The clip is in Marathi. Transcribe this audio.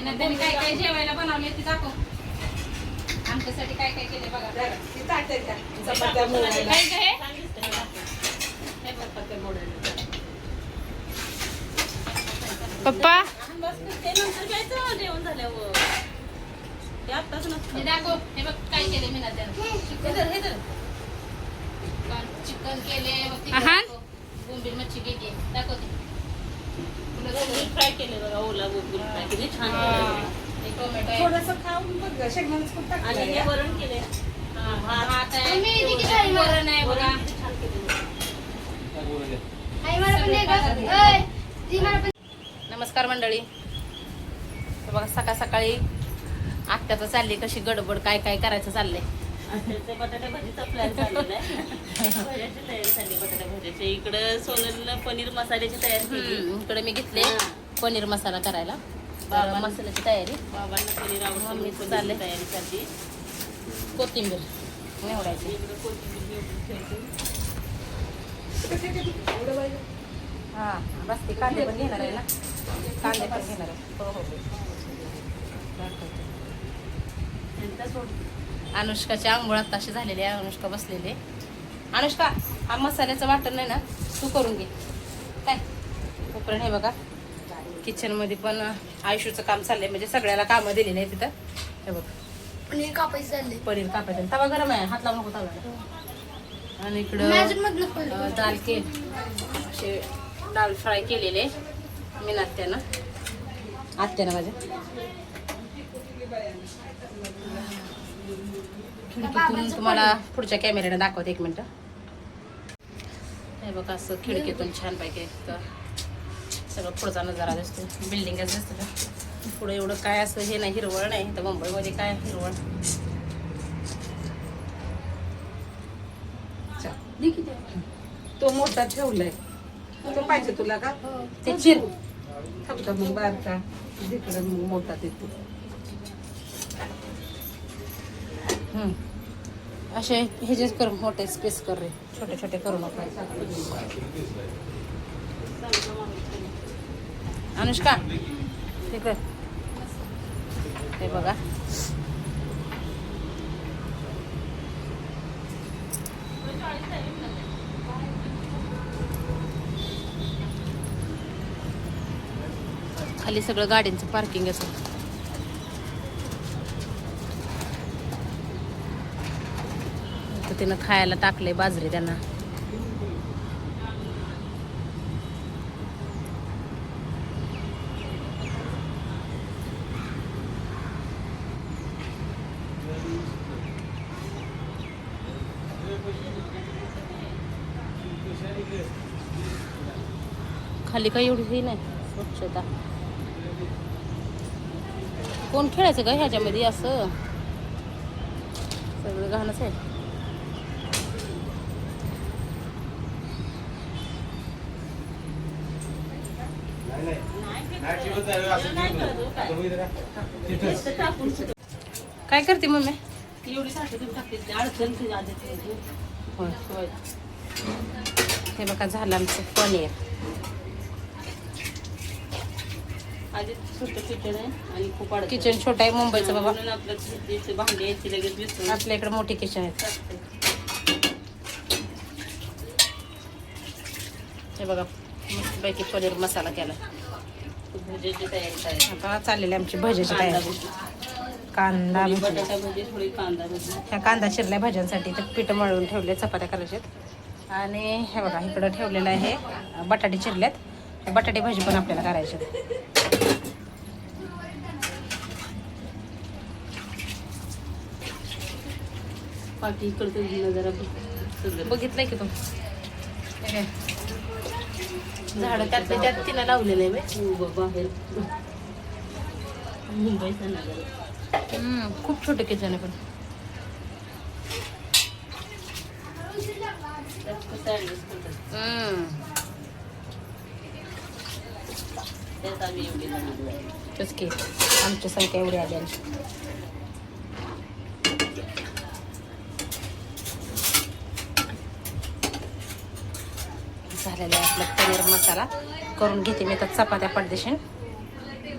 त्यांनी काय काय जेवायला बनवले ते दाखव. आमच्यासाठी काय काय केले बघा. चपात्या मोडायला. काय काय पप्पा जेवण झाल्यावर दाखव. हे बघ काय केले मी ना चिकन केले. बोंबील मच्छी केली दाखवते. फ्राय केले बघा. ओला गोबी फ्राय केले छान. टोमॅटो थोडंसं खाऊन बघ शेंगदाण्याचं कूट टाकलं आणि हे वरण केले. भात आहे. वरण आहे बघा. नमस्कार मंडळी. तर बघा सकाळ सकाळी आत्याचं चालली कशी गडबड काय काय करायचं चाललंय. बटाटा भाजीचा प्लॅन चाललेला आहे. भाज्याची तयारी झाली बटाटा भाजीची. इकडं सोनलनं पनीर मसाल्याची तयारी केली. इकडे मी घेतले पनीर मसाला करायला. बाबा मसाल्याची तयारी. बाबांना पनीर आवडतं. मम्मीचं चाललंय तयारी चालली. कोथिंबीर निवडायची. इकडं कोथिंबीर ठेवते. हा बस ते कांदे पण घेणार आहे ना. कांदे पण घेणार आहे. हो हो अनुष्काची आंघोळ आताशी झालेली आहे. अनुष्का बसलेली आहे. अनुष्का हा मसाल्याचं वाटण नाही ना तू करून घे काय. उपरण हे बघा किचन मध्ये पण आयुष्याचं काम चाललंय. म्हणजे सगळ्याला कामं दिलेली आहे तिथं. हे बघ पनीर कापायचं चाललंय. पनीर कापायचं. तवा गरम आहे हात लावू नको तव्याला. आणि इकडं दाल के असे दाल फ्राय केलेले मी आत्यानं माझ्या खिडकीतून तुम्हाला पुढच्या कॅमेऱ्याने दाखवते. 1 मिनिट. हे बघा असं खिडकीतून छान पैकी सगळं पुढचा नजारा दिसतो. बिल्डिंगच दिसतं का पुढे. एवढं काय असं हे नाही हिरवळ नाही. तर मुंबईमध्ये काय हिरवळ. तो मोठा ठेवलाय. तो पाहिजे तुला का? ते चिर फक्त मग बारका जिकडे मग मोठा देतो. असे हे जे कर मोठे स्पेस कर रे. छोटे छोटे करू नका. अनुष्का हे कर. हे बघा खाली सगळं गाड्यांचं पार्किंग असं. तिनं खायला टाकले बाजरी त्यांना. खाली काही एवढी ही नाही स्वच्छता. कोण खेळायचं का ह्याच्यामध्ये असं सगळं घाणच आहे. काय करते मम्मी? एवढी साखर टाकते. अडचण होय होय. हे बघा झालं आमचं पनीर. आधी छोटं किचन आहे आणि खूप अडचण. किचन छोटं आहे मुंबईचं बाबा. म्हणून आपलं भांडी यायची लगेच विसरून. आपल्या इकडे मोठी किचन आहे. हे बघा मस्तपैकी पनीर मसाला केला. भज्याची तयारी करायची. आता चाललेली आमची भज्याची तयारी. कांदा भजी. बटाटा भजी थोडी कांदा भजी. ह्या कांदा चिरल्या भाज्यांसाठी तर पीठ मळून ठेवले. चपात्या करायच्यात. आणि हे बघा इकडं ठेवलेलं आहे बटाटे चिरल्यात. बटाटे भाजी पण आपल्याला करायची. पाठी इकडचं जरा बघितलंय की तू झाडं त्यातल्या त्यात तिनं लावलेलं आहे बाहेर मुंबईचा नगर. खूप छोटे किचन आहे पण. कसं ऍडजस्ट करतात. त्यात आम्ही एवढी जण तेच की आमची संख्या एवढी आली आमची. झालेला आहे आपला पनीर मसाला. करून घेते मी तर चपात्या पडदेशीन.